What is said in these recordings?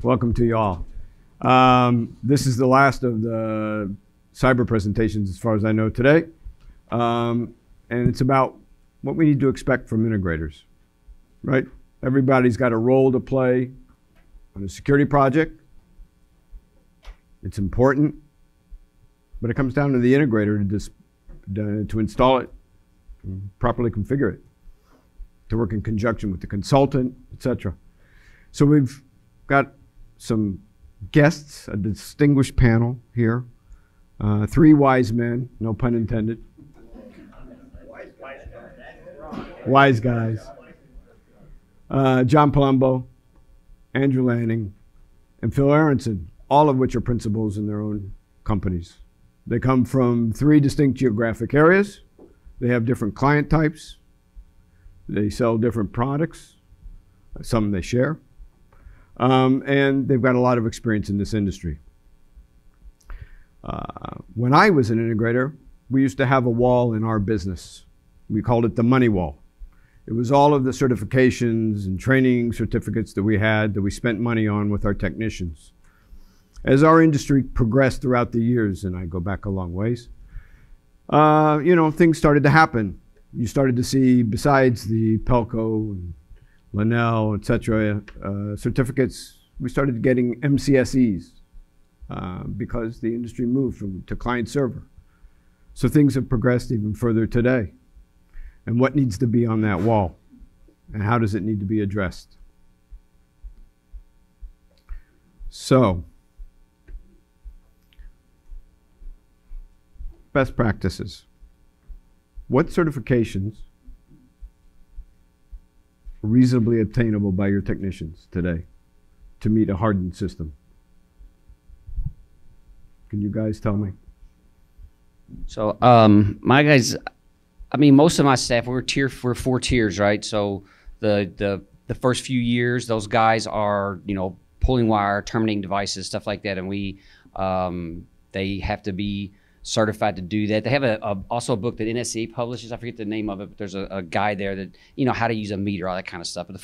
Welcome to you all. This is the last of the cyber presentations as far as I know today. And it's about what we need to expect from integrators, right? Everybody's got a role to play on a security project. It's important, but it comes down to the integrator to install it, and properly configure it, to work in conjunction with the consultant, etc. So we've got some guests, a distinguished panel here, 3 wise men, no pun intended. Wise guys. John Palumbo, Andrew Lanning, and Phil Aronson, all of which are principals in their own companies. They come from 3 distinct geographic areas. They have different client types. They sell different products. Some they share. And they've got a lot of experience in this industry. When I was an integrator, we used to have a wall in our business. We called it the money wall. It was all of the certifications and training certificates that we had that we spent money on with our technicians. As our industry progressed throughout the years, and I go back a long ways, you know, things started to happen. You started to see, besides the Pelco and Linnell, et cetera, certificates, we started getting MCSEs because the industry moved to client server. So things have progressed even further today. And what needs to be on that wall? And how does it need to be addressed? So, best practices. What certifications are reasonably obtainable by your technicians today to meet a hardened system? Can you guys tell me? So my guys, I mean, most of my staff, we're 4 tiers, right? So the first few years, those guys are, you know, pulling wire, terminating devices, stuff like that, and they have to be certified to do that. They have also a book that NSCA publishes. I forget the name of it, but there's a guide there that, you know, how to use a meter, all that kind of stuff. But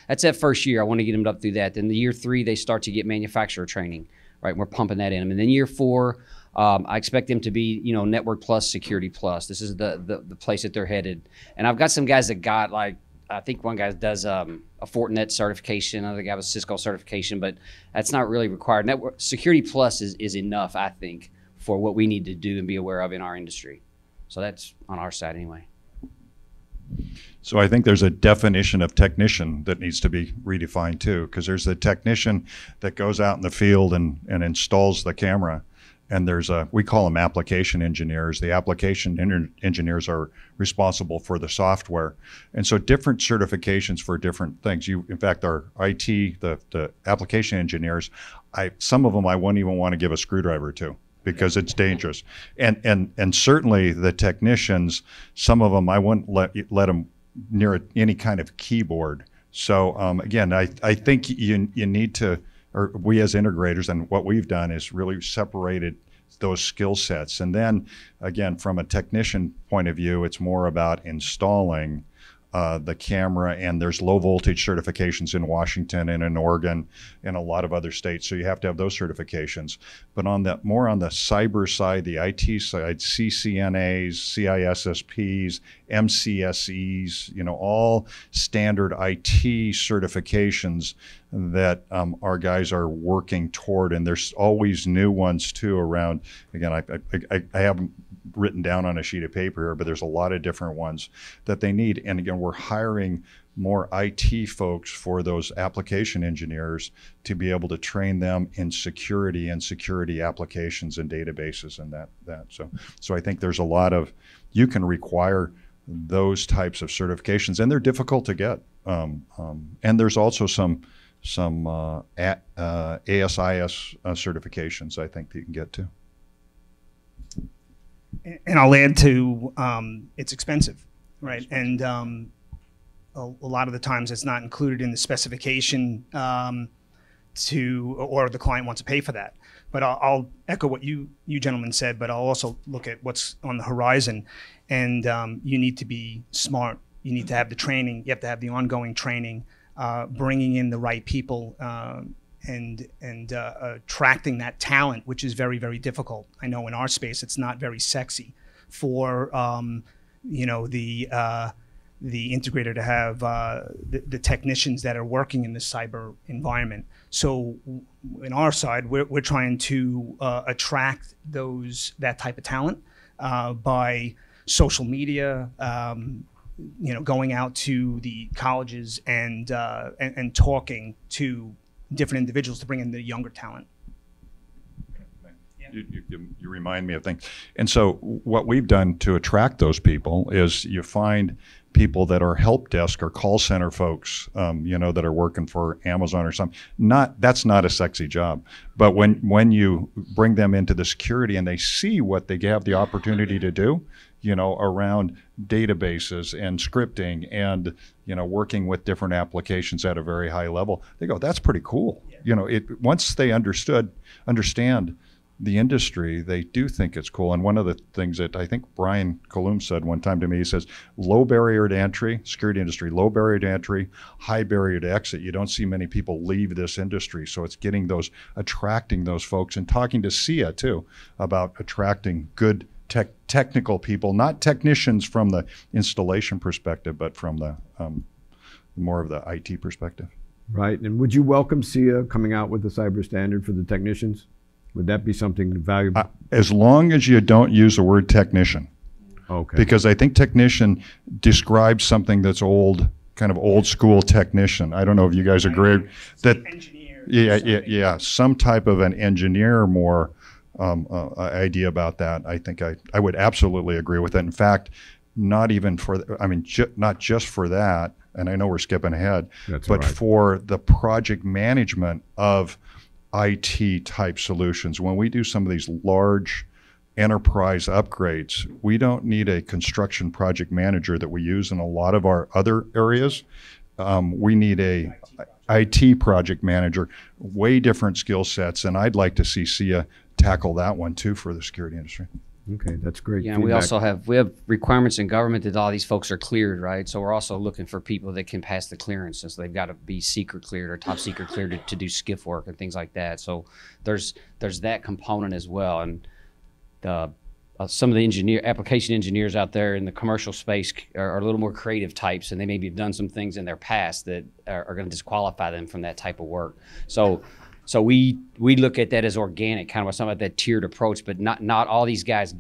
that's that first year. I want to get them up through that. Then the year 3, they start to get manufacturer training, right? We're pumping that in them. And then year 4, I expect them to be, you know, network plus, security plus. This is the place that they're headed. And I've got some guys that got, like, I think one guy does a Fortinet certification, another guy has a Cisco certification, but that's not really required. Network security plus is enough, I think, for what we need to do and be aware of in our industry. So that's on our side anyway. So I think there's a definition of technician that needs to be redefined too, because there's the technician that goes out in the field and installs the camera. And there's we call them application engineers. The application engineers are responsible for the software. And so different certifications for different things. In fact, our IT, the application engineers, some of them I wouldn't even want to give a screwdriver to, because it's dangerous. And certainly the technicians, some of them I wouldn't let them near any kind of keyboard. So again, I think you need to, or we as integrators, and what we've done is really separated those skill sets. And then again, from a technician point of view, it's more about installing the camera, and there's low voltage certifications in Washington and in Oregon and a lot of other states. So you have to have those certifications. But on the more on the cyber side, the IT side, CCNAs, CISSPs, MCSEs, you know, all standard IT certifications that our guys are working toward. And there's always new ones too around. Again, I haven't written down on a sheet of paper here, but there's a lot of different ones that they need. And again, we're hiring more IT folks for those application engineers to be able to train them in security and security applications and databases and that. So I think there's a lot of, you can require those types of certifications, and they're difficult to get. And there's also some ASIS certifications I think that you can get to. And I'll add to, it's expensive, right? And a lot of the times it's not included in the specification or the client wants to pay for that. But I'll echo what you gentlemen said, but I'll also look at what's on the horizon. And you need to be smart. You need to have the training. You have to have the ongoing training, bringing in the right people attracting that talent, which is very, very difficult. I know in our space it's not very sexy for you know, the integrator to have the technicians that are working in the cyber environment. So in our side, we're trying to attract that type of talent by social media, you know, going out to the colleges and talking to different individuals to bring in the younger talent. You remind me of things. And so what we've done to attract those people is you find people that are help desk or call center folks, you know, that are working for Amazon or something. That's not a sexy job. But when you bring them into the security and they see what they have the opportunity to do, you know, around databases and scripting and, you know, working with different applications at a very high level, they go, that's pretty cool. Yeah. You know, once they understand the industry, they do think it's cool. And one of the things that I think Brian Palumbo said one time to me, he says, low barrier to entry, security industry, low barrier to entry, high barrier to exit. You don't see many people leave this industry. So it's attracting those folks, and talking to CY too about attracting good technical people, not technicians from the installation perspective, but from the more of the IT perspective. Right. And would you welcome CY coming out with a cyber standard for the technicians? Would that be something valuable? As long as you don't use the word technician. Okay. Because I think technician describes something that's old, kind of old school technician. I don't know if you guys agree that. Engineer. Yeah. Some type of an engineer more idea about that. I think I would absolutely agree with that. In fact, not even for, not just for that, and I know we're skipping ahead, but right, for the project management of IT type solutions. When we do some of these large enterprise upgrades, we don't need a construction project manager that we use in a lot of our other areas. We need a IT project manager, way different skill sets, and I'd like to see CY tackle that one too for the security industry. Okay, that's great. Yeah, and we also have requirements in government that all these folks are cleared, right? So we're also looking for people that can pass the clearances. So they've got to be secret cleared or top secret cleared to do skiff work and things like that. So there's that component as well. And some of the application engineers out there in the commercial space are a little more creative types, and they maybe have done some things in their past that are going to disqualify them from that type of work. So we look at that as organic, kind of something like that tiered approach, but not all these guys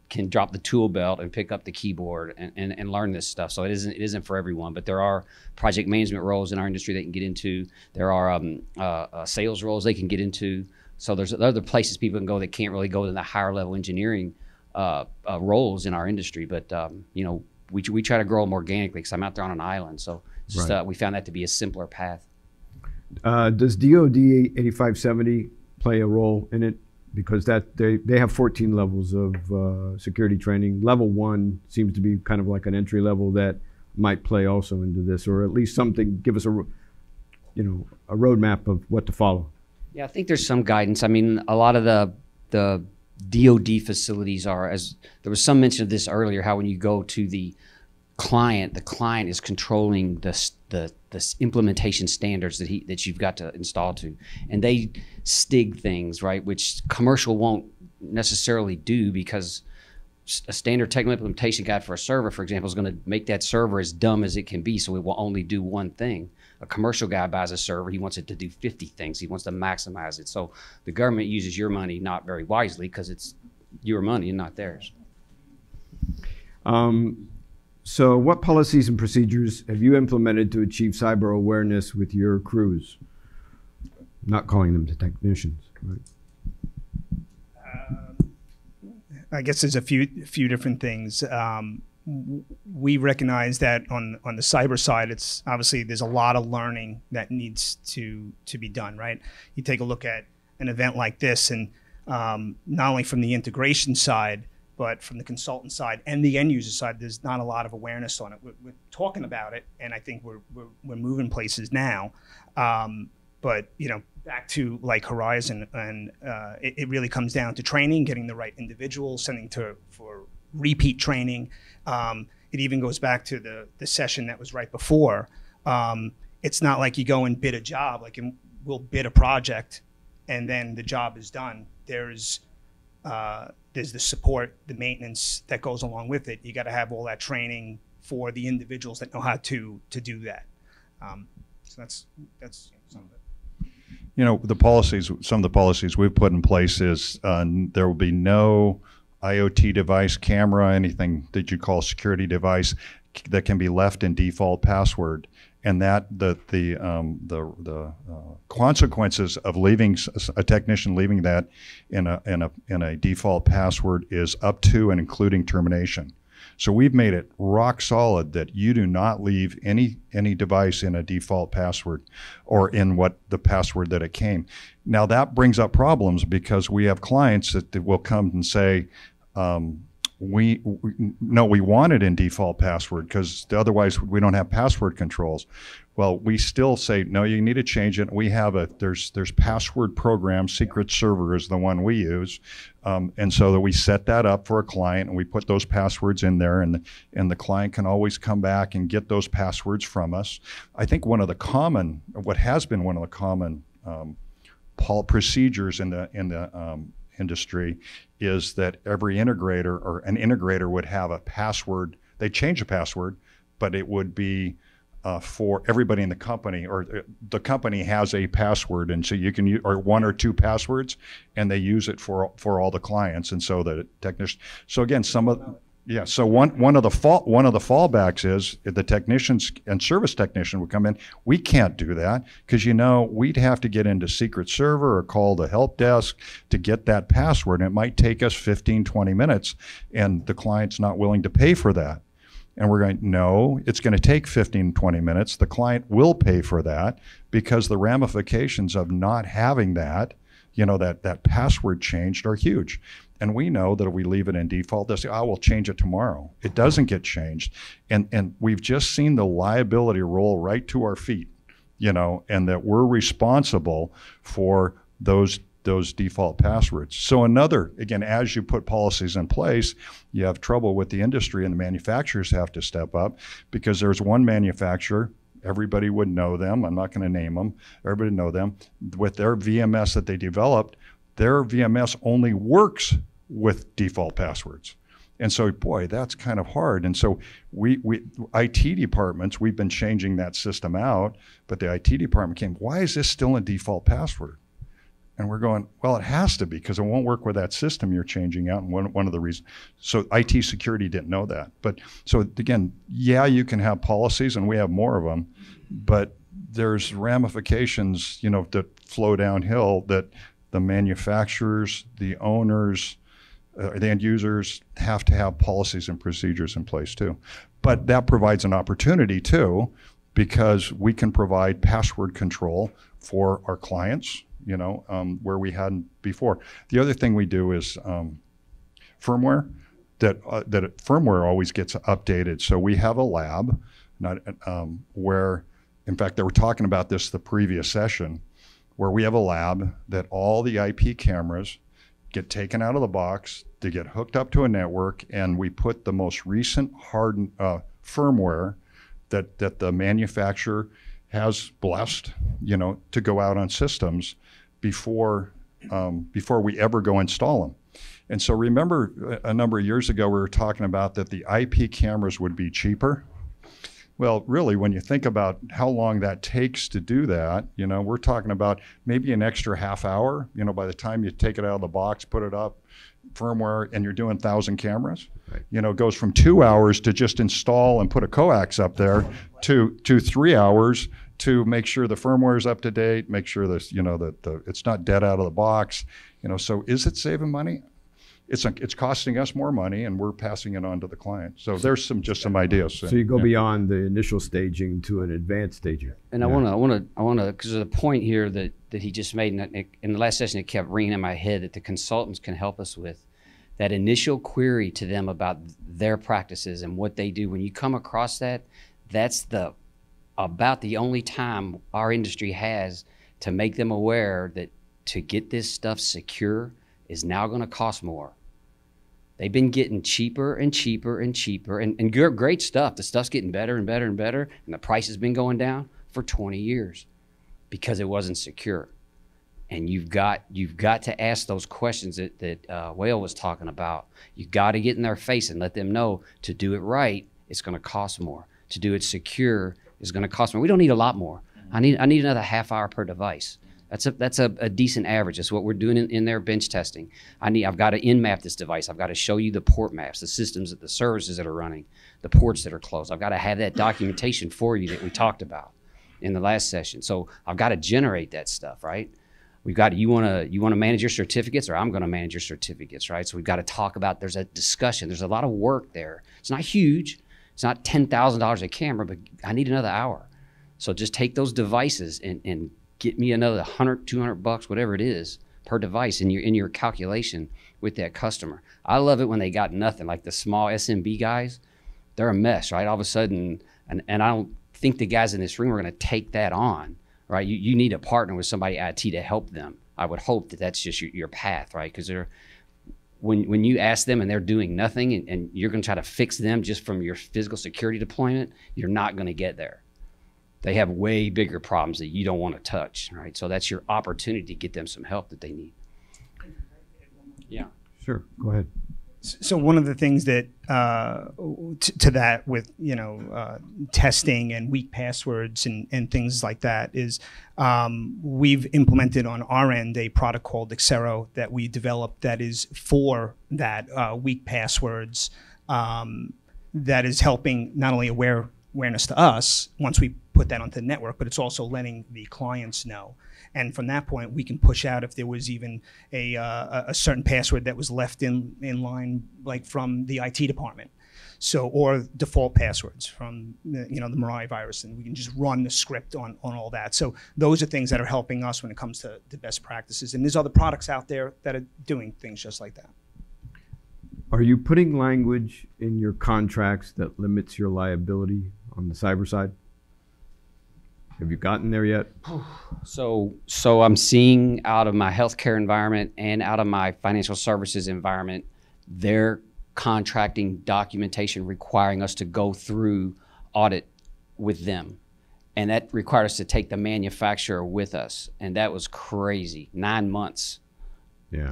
can drop the tool belt and pick up the keyboard and learn this stuff. So it isn't for everyone, but there are project management roles in our industry they can get into. There are sales roles they can get into. So there's other places people can go that can't really go to the higher level engineering roles in our industry. But you know, we try to grow them organically because I'm out there on an island. So it's just, right, we found that to be a simpler path. Does DoD 8570 play a role in it? Because they have 14 levels of security training. Level 1 seems to be kind of like an entry level that might play also into this, or at least something, give us a roadmap of what to follow. Yeah, I think there's some guidance. I mean, a lot of the DoD facilities are, as there was some mention of this earlier, how when you go to the client is controlling the implementation standards that you've got to install to, and they stig things, right, which commercial won't necessarily do, because a standard technical implementation guide for a server, for example, is going to make that server as dumb as it can be, so it will only do one thing. A commercial guy buys a server, he wants it to do 50 things. He wants to maximize it. So the government uses your money not very wisely because it's your money and not theirs. So what policies and procedures have you implemented to achieve cyber awareness with your crews? Not calling them the technicians, right? I guess there's a few different things. We recognize that on the cyber side, it's obviously there's a lot of learning that needs to be done, right? You take a look at an event like this, and not only from the integration side, but from the consultant side and the end user side, there's not a lot of awareness on it. We're talking about it, and I think we're moving places now. But you know, back to like Horizon, and it really comes down to training, getting the right individuals, sending for repeat training. It even goes back to the session that was right before. It's not like you go and bid a job. Like we'll bid a project and then the job is done. There's the support, the maintenance that goes along with it. You got to have all that training for the individuals that know how to do that. So that's some of it. You know, the policies, some of the policies we've put in place is there will be no IoT device, camera, anything that you call security device that can be left in default password. And that the consequences of leaving a technician leaving that in a default password is up to and including termination. So we've made it rock solid that you do not leave any device in a default password or in what the password that it came. Now that brings up problems because we have clients that will come and say, we want it in default password because otherwise we don't have password controls. Well, we still say, no, you need to change it. We have there's password program, Secret Server is the one we use. And so that we set that up for a client and we put those passwords in there and the client can always come back and get those passwords from us. I think what has been one of the common procedures in the industry is that every integrator or an integrator would have a password. They change a password, but it would be for everybody in the company, or the company has a password, and so you can use or one or two passwords, and they use it for all the clients, and so the technician. So again, some of yeah. So one of the fallbacks is if the technicians and service technician would come in. We can't do that because we'd have to get into Secret Server or call the help desk to get that password. And it might take us 15, 20 minutes, and the client's not willing to pay for that. And we're going, no, it's going to take 15, 20 minutes. The client will pay for that because the ramifications of not having that, that password changed are huge. And we know that if we leave it in default, they'll say, oh, we'll change it tomorrow. It doesn't get changed. And we've just seen the liability roll right to our feet, and that we're responsible for those default passwords. So again, as you put policies in place, you have trouble with the industry and the manufacturers have to step up because there's one manufacturer, everybody would know them, I'm not going to name them, everybody would know them, with their VMS that they developed, their VMS only works with default passwords. And so, boy, that's kind of hard. And so we IT departments, we've been changing that system out, but the IT department came, why is this still a default password? And we're going, well, it has to be because it won't work with that system you're changing out. And one of the reasons, so IT security didn't know that. But so again, yeah, you can have policies and we have more of them, but there's ramifications, that flow downhill that the manufacturers, the owners, the end users have to have policies and procedures in place too. But that provides an opportunity too, because we can provide password control for our clients, where we hadn't before. The other thing we do is firmware. That firmware always gets updated. So we have a lab, where, in fact, they were talking about this the previous session, where we have a lab that all the IP cameras get taken out of the box, they get hooked up to a network, and we put the most recent hardened firmware that the manufacturer has blessed, to go out on systems before we ever go install them. And so remember a number of years ago, we were talking about that the IP cameras would be cheaper. Well, really, when you think about how long that takes to do that, we're talking about maybe an extra half hour, by the time you take it out of the box, put it up, firmware, and you're doing 1,000 cameras. Right. It goes from 2 hours to just install and put a coax up there to 3 hours to make sure the firmware is up to date, make sure that, that it's not dead out of the box. So is it saving money? It's costing us more money, and we're passing it on to the client. So there's some ideas. So you go beyond the initial staging to an advanced staging. And I want to, because there's a point here that he just made, and in the last session it kept ringing in my head that the consultants can help us with. That initial query to them about their practices and what they do. When you come across that, that's about the only time our industry has to make them aware that to get this stuff secure is now going to cost more. They've been getting cheaper and cheaper and cheaper, and great stuff. The stuff's getting better and better and better, and the price has been going down for 20 years. because it wasn't secure. And you've got to ask those questions that Whale was talking about. You've got to get in their face and let them know to do it right, it's going to cost more. To do it secure is going to cost more. We don't need a lot more. I need another half hour per device. That's a decent average. That's what we're doing in their bench testing. I've got to in-map this device. I've got to show you the port maps, the systems, the services that are running, the ports that are closed. I've got to have that documentation for you that we talked about in the last session. So I've got to generate that stuff, right? We've got, you want to manage your certificates, or I'm going to manage your certificates, right? So we've got to talk about, there's a discussion. There's a lot of work there. It's not huge. It's not $10,000 a camera, but I need another hour. So just take those devices and get me another 100, 200 bucks, whatever it is, per device in your calculation with that customer. I love it when they got nothing, like the small SMB guys. They're a mess, right? All of a sudden, and I don't think the guys in this room are going to take that on, right? You need to partner with somebody IT to help them. I would hope that that's just your path, right? Because when you ask them and they're doing nothing, and you're going to try to fix them just from your physical security deployment, you're not going to get there. They have way bigger problems that you don't want to touch, right? So that's your opportunity to get them some help that they need. Yeah. Sure, go ahead. So one of the things that to that with testing and weak passwords and things like that is we've implemented on our end a product called Xero that we developed that is for that weak passwords that is helping not only awareness to us once we put that onto the network, but it's also letting the clients know. And from that point, we can push out if there was even a certain password that was left in line, like from the IT department. So, or default passwords from the Mirai virus, and we can just run the script on all that. So those are things that are helping us when it comes to best practices. And there's other products out there that are doing things just like that. Are you putting language in your contracts that limits your liability on the cyber side? Have you gotten there yet? So I'm seeing out of my healthcare environment and out of my financial services environment, their contracting documentation requiring us to go through audit with them. And that required us to take the manufacturer with us. And that was crazy, 9 months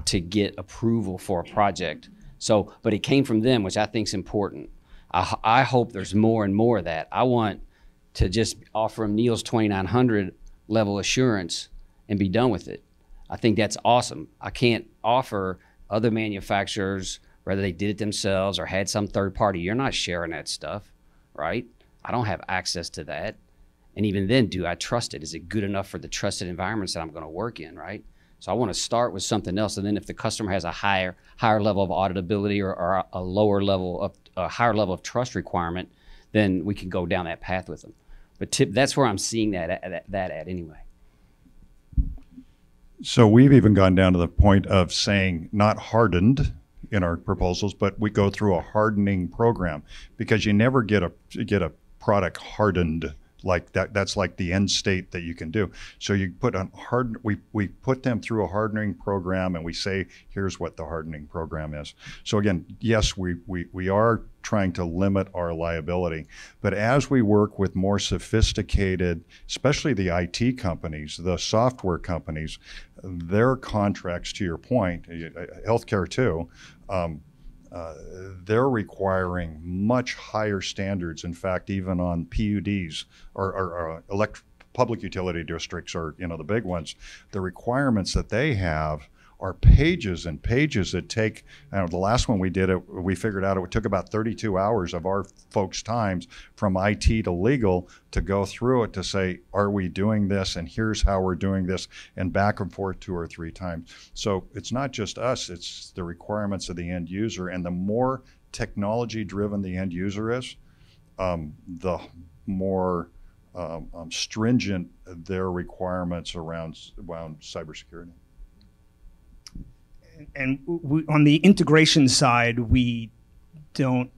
to get approval for a project. So, but it came from them, which I think is important. I hope there's more and more of that. I want to just offer them Neil's 2900 level assurance and be done with it. I think that's awesome. I can't offer other manufacturers, whether they did it themselves or had some third party, you're not sharing that stuff, right? I don't have access to that. And even then, do I trust it? Is it good enough for the trusted environments that I'm going to work in, right? So I want to start with something else. And then if the customer has a higher level of auditability or a lower level of a higher level of trust requirement, then we can go down that path with them. But that's where I'm seeing that at anyway. So we've even gone down to the point of saying not hardened in our proposals, but we go through a hardening program, because you never get a product hardened like that. That's like the end state that you can do. So you put on we put them through a hardening program, and we say, here's what the hardening program is. So again, yes, we are trying to limit our liability, but as we work with more sophisticated, especially the IT companies, the software companies, their contracts, to your point, healthcare too, they're requiring much higher standards. In fact, even on PUDs or public utility districts, or the big ones, the requirements that they have are pages and pages that take. The last one we did, we figured out it took about 32 hours of our folks' times from IT to legal to go through it to say, are we doing this, and here's how we're doing this, and back and forth 2 or 3 times. So it's not just us, it's the requirements of the end user. And the more technology driven the end user is, the more stringent their requirements around cybersecurity. And on the integration side, we don't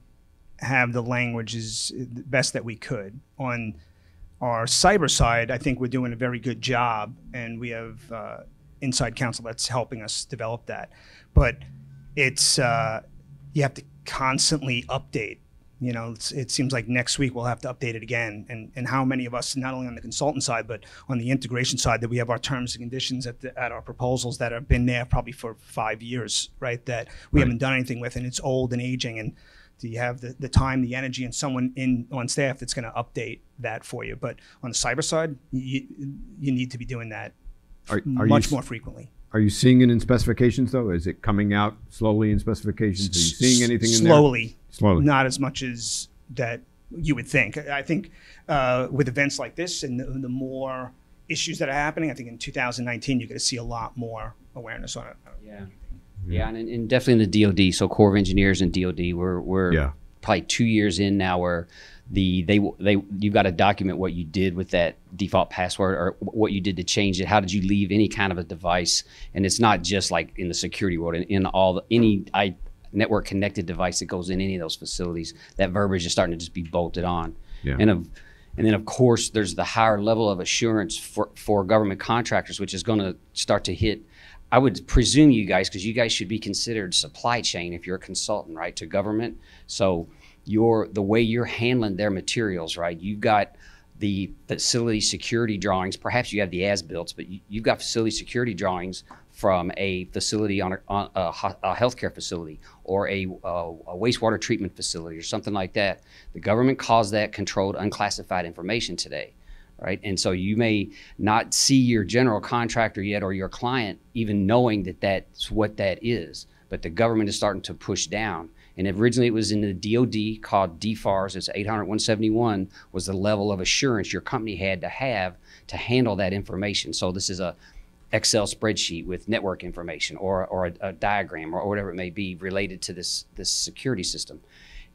have the language as best that we could. On our cyber side, I think we're doing a very good job, and we have inside counsel that's helping us develop that. But it's you have to constantly update, You know, it seems like next week we'll have to update it again. And how many of us, not only on the consultant side, but on the integration side, that we have our terms and conditions at our proposals that have been there probably for 5 years, right? That we haven't done anything with, and it's old and aging. And do you have the time, the energy, and someone on staff that's going to update that for you? But on the cyber side, you need to be doing that much more frequently. Are you seeing it in specifications, though? Is it coming out slowly in specifications? Are you seeing anything in there? Slowly. Not as much as that you would think. I think with events like this and the more issues that are happening, I think in 2019 you're going to see a lot more awareness on it. Yeah, and definitely in the DoD. So Corps of Engineers and DoD, we're probably 2 years in now where you've got to document what you did with that default password or what you did to change it. How did you leave any kind of a device? And it's not just like in the security world, in any network connected device that goes in any of those facilities, that verbiage is starting to just be bolted on. Yeah. And then of course there's the higher level of assurance for government contractors, which is going to start to hit. I would presume you guys, because you guys should be considered supply chain if you're a consultant, right, to government. So the way you're handling their materials, right? You've got the facility security drawings. Perhaps you have the as-built, but you've got facility security drawings from a facility on a healthcare facility or a wastewater treatment facility or something like that. The government calls that controlled unclassified information today, right? And so you may not see your general contractor yet or your client even knowing that that's what that is, but the government is starting to push down. And originally it was in the DoD called DFARS. It's 800-171 was the level of assurance your company had to have to handle that information. So this is a Excel spreadsheet with network information or a diagram or whatever it may be related to this security system.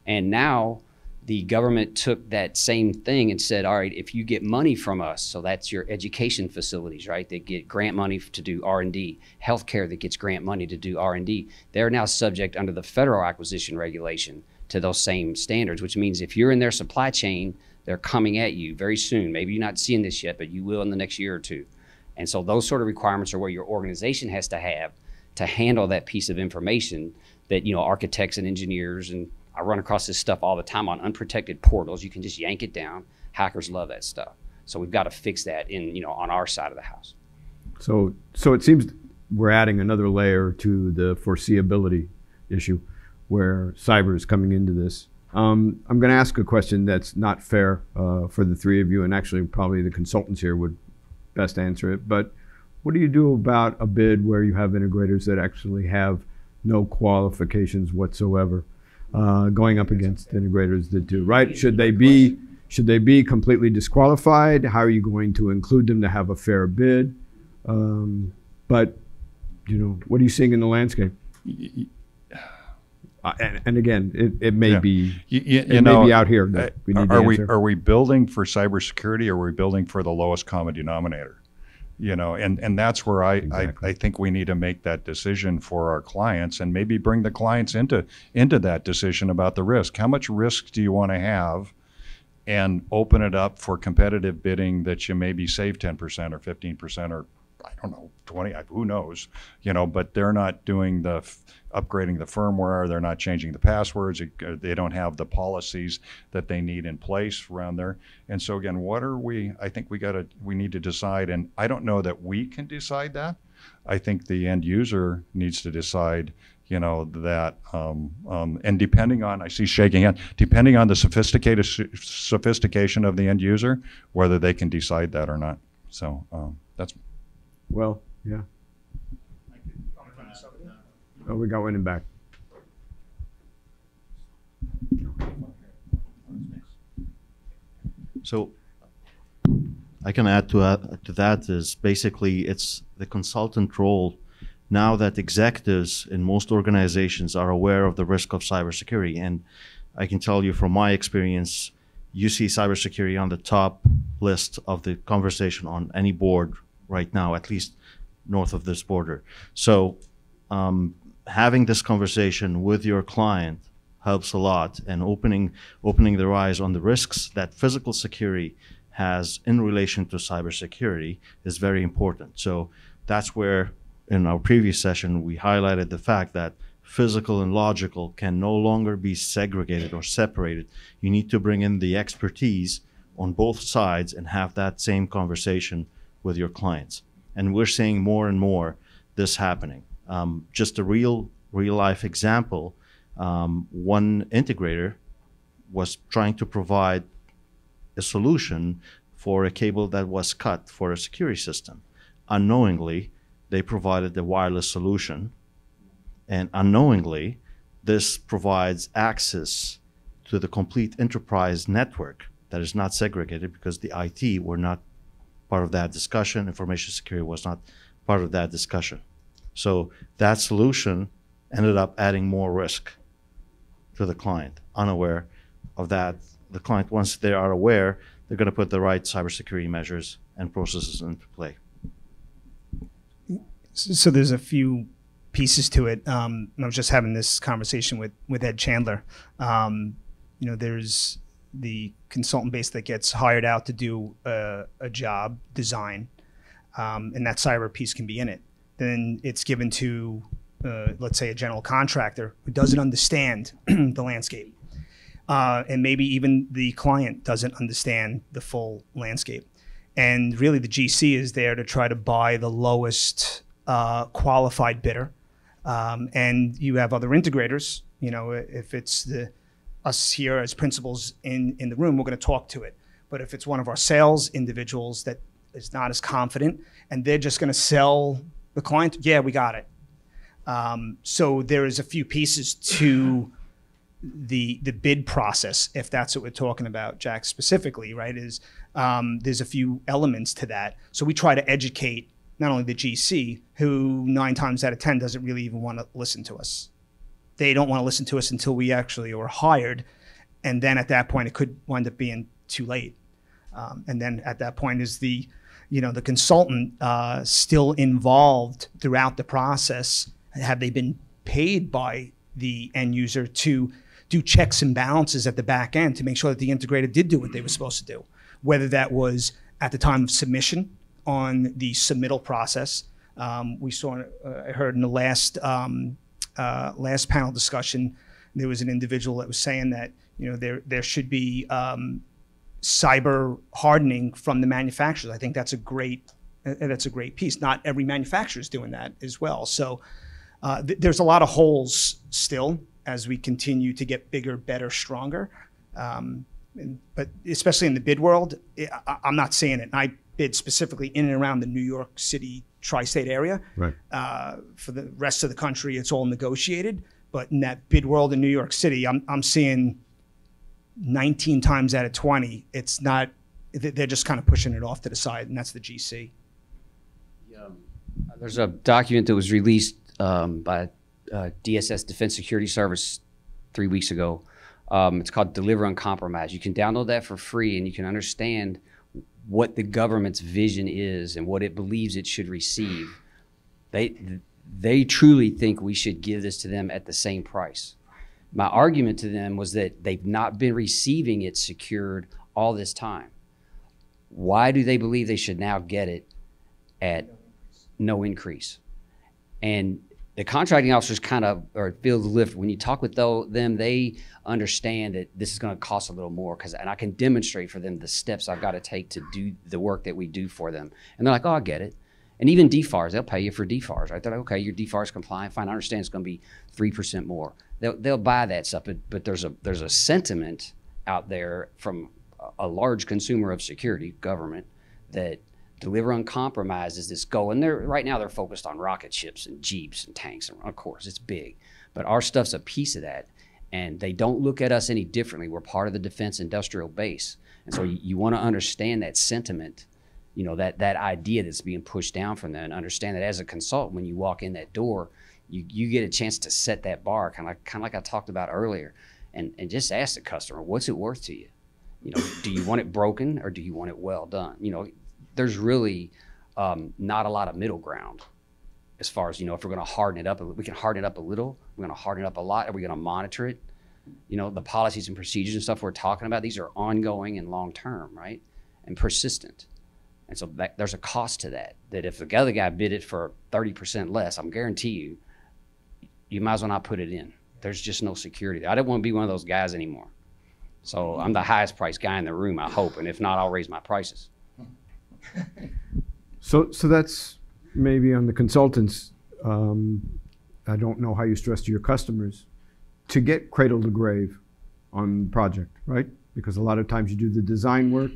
And now the government took that same thing and said, all right, if you get money from us, so that's your education facilities, right? They get grant money to do R&D, healthcare that gets grant money to do R&D. They're now subject under the federal acquisition regulation to those same standards, which means if you're in their supply chain, they're coming at you very soon. Maybe you're not seeing this yet, but you will in the next year or two. And so those sort of requirements are where your organization has to have to handle that piece of information that, you know, architects and engineers, and I run across this stuff all the time on unprotected portals. You can just yank it down. Hackers love that stuff. So we've got to fix that on our side of the house. So it seems we're adding another layer to the foreseeability issue where cyber is coming into this. I'm going to ask a question that's not fair for the three of you, and actually probably the consultants here would best answer it. But what do you do about a bid where you have integrators that actually have no qualifications whatsoever going up against integrators that do, right? Should they be completely disqualified? How are you going to include them to have a fair bid? But, you know, what are you seeing in the landscape? And again, it may be may be out here that we need to answer. Are we building for cybersecurity, or are we building for the lowest common denominator? You know, and that's where I think we need to make that decision for our clients, and maybe bring the clients into that decision about the risk. How much risk do you want to have, and open it up for competitive bidding that you maybe save 10% or 15% or I don't know, 20, who knows, you know, but they're not doing upgrading the firmware, they're not changing the passwords, they don't have the policies that they need in place around there. And so again, I think we need to decide, and I don't know that we can decide that. I think the end user needs to decide, you know, that, and depending on, I see shaking hand, depending on the sophistication of the end user, whether they can decide that or not. So that's. Well, yeah. Oh, we got one in back. So I can add to that is basically it's the consultant role. Now that executives in most organizations are aware of the risk of cybersecurity, and I can tell you from my experience, you see cybersecurity on the top list of the conversation on any board right now, at least north of this border. So having this conversation with your client helps a lot, and opening their eyes on the risks that physical security has in relation to cybersecurity is very important. So that's where in our previous session we highlighted the fact that physical and logical, can no longer be segregated or separated. You need to bring in the expertise on both sides and have that same conversation with your clients. And we're seeing more and more this happening. Just a real life example, one integrator was trying to provide a solution for a cable that was cut for a security system. Unknowingly, they provided the wireless solution, and unknowingly, this provides access to the complete enterprise network that is not segregated, because the IT were not part of that discussion. Information security was not part of that discussion. So that solution ended up adding more risk to the client, unaware of that. The client, once they are aware, they're going to put the right cybersecurity measures and processes into play. So there's a few pieces to it. I was just having this conversation with Ed Chandler. There's the consultant base that gets hired out to do a job design, and that cyber piece can be in it. Then it's given to, let's say, a general contractor who doesn't understand the landscape. And maybe even the client doesn't understand the full landscape. And really the GC is there to try to buy the lowest qualified bidder. And you have other integrators, if it's us here as principals in the room, we're going to talk to it. But if it's one of our sales individuals that is not as confident and they're just going to sell the client, yeah, we got it. So there is a few pieces to the bid process, if that's what we're talking about, Jack, specifically, right? There's a few elements to that. So we try to educate not only the GC, who 9 times out of 10 doesn't really even want to listen to us. They don't want to listen to us until we actually are hired. And then at that point, it could wind up being too late. And then at that point is the consultant still involved throughout the process? Have they been paid by the end user to do checks and balances at the back end to make sure that the integrator did do what they were supposed to do? Whether that was at the time of submission on the submittal process. We saw, I heard in the last panel discussion, there was an individual that was saying that there should be cyber hardening from the manufacturers. I think that's a great piece. Not every manufacturer is doing that as well. So there's a lot of holes still as we continue to get bigger, better, stronger. But especially in the bid world, I'm not seeing it. And I bid specifically in and around the New York City tri-state area. Right. For the rest of the country, it's all negotiated. But in that bid world in New York City, I'm seeing 19 times out of 20, it's not, they're just kind of pushing it off to the side, and that's the GC. There's a document that was released by DSS, Defense Security Service, 3 weeks ago. It's called Deliver Uncompromised. You can download that for free, and you can understand what the government's vision is and what it believes it should receive. They truly think we should give this to them at the same price. My argument to them was that they've not been receiving it secured all this time. Why do they believe they should now get it at no increase? And the contracting officers kind of feel the lift. When you talk with them, they understand that this is going to cost a little more, and I can demonstrate for them the steps I've got to take to do the work that we do for them. And they're like, oh, I get it. And even DFARS, they'll pay you for DFARS, right? They're like, okay, your DFARS compliant, fine, I understand it's going to be 3% more. They'll buy that stuff, but there's a sentiment out there from a large consumer of security, government, that Deliver Uncompromised is this goal. And right now they're focused on rocket ships and jeeps and tanks, and of course it's big, but our stuff's a piece of that. And they don't look at us any differently. We're part of the defense industrial base. And so you want to understand that sentiment, that idea that's being pushed down from them, and understand that as a consultant, when you walk in that door, you get a chance to set that bar, kind of like I talked about earlier, and just ask the customer, what's it worth to you? Do you want it broken or do you want it well done? There's really not a lot of middle ground as far as, if we're going to harden it up. We can harden it up a little. We're going to harden it up a lot. Are we going to monitor it? The policies and procedures and stuff we're talking about, these are ongoing and long-term, right? And persistent. And so there's a cost to that if the other guy bid it for 30% less, I'm guarantee you, you might as well not put it in. There's just no security. I don't want to be one of those guys anymore. So I'm the highest priced guy in the room, I hope. And if not, I'll raise my prices. So that's maybe on the consultants. I don't know how you stress to your customers to get cradle to grave on the project, right? Because a lot of times you do the design work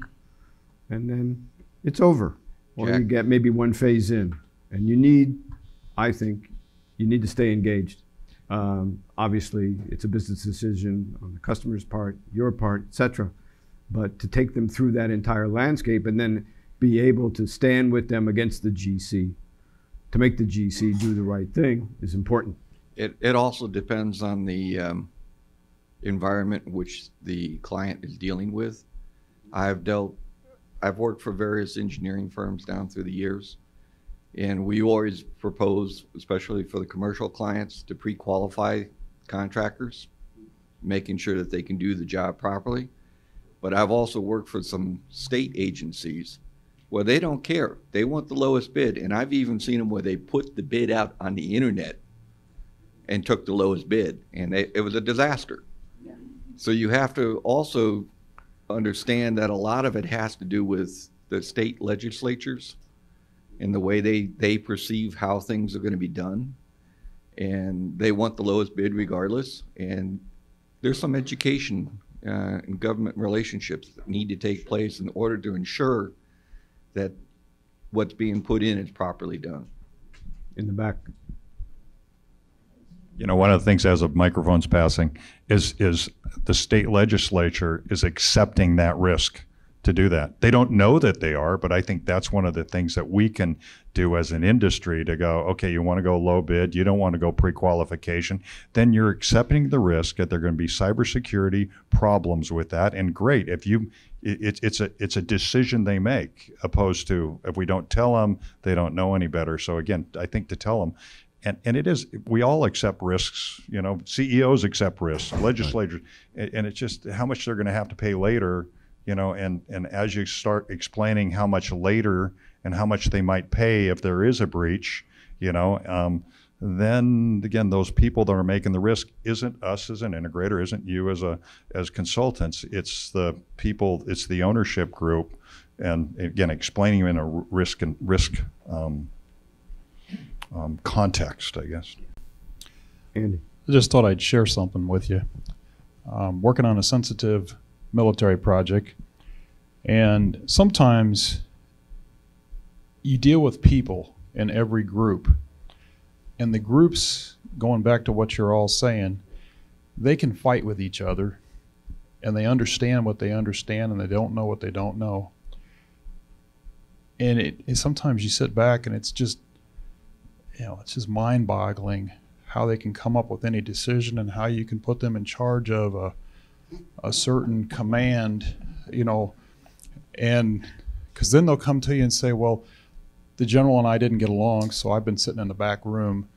and then it's over. Or Jack. you get maybe one phase in. And you need, I think, you need to stay engaged. Obviously, it's a business decision on the customer's part, your part, etc. But to take them through that entire landscape and then be able to stand with them against the GC to make the GC do the right thing is important. It also depends on the environment in which the client is dealing with. I've worked for various engineering firms down through the years, and we always propose, especially for the commercial clients, to pre-qualify contractors, making sure that they can do the job properly. But I've also worked for some state agencies where they don't care. They want the lowest bid, and I've even seen them where they put the bid out on the internet and took the lowest bid, and it was a disaster. Yeah. So you have to also understand that a lot of it has to do with the state legislatures and the way they perceive how things are going to be done, and they want the lowest bid regardless. And there's some education and government relationships that need to take place in order to ensure that what's being put in is properly done. In the back. You know, one of the things as the microphone's passing is the state legislature is accepting that risk to do that. They don't know that they are, but I think that's one of the things that we can do as an industry to go, okay, you want to go low bid, you don't want to go pre-qualification, then you're accepting the risk that there are going to be cybersecurity problems with that. And great, if you, it's a decision they make, opposed to if we don't tell them, they don't know any better. So again, I think to tell them, and it is, we all accept risks, you know, CEOs accept risks, legislators, and it's just how much they're going to have to pay later, you know, and as you start explaining how much later and how much they might pay if there is a breach, you know, then again, those people that are making the risk isn't us as an integrator, isn't you as consultants, it's the people, it's the ownership group, and again, explaining in a risk context, I guess. Andy. I just thought I'd share something with you. Working on a sensitive military project, and sometimes you deal with people in every group, and the groups, going back to what you're all saying, they can fight with each other, and they understand what they understand, and they don't know what they don't know. And it sometimes you sit back and it's just, you know, it's just mind-boggling how they can come up with any decision and how you can put them in charge of a certain command, you know, and because then they'll come to you and say, well, the general and I didn't get along, so I've been sitting in the back room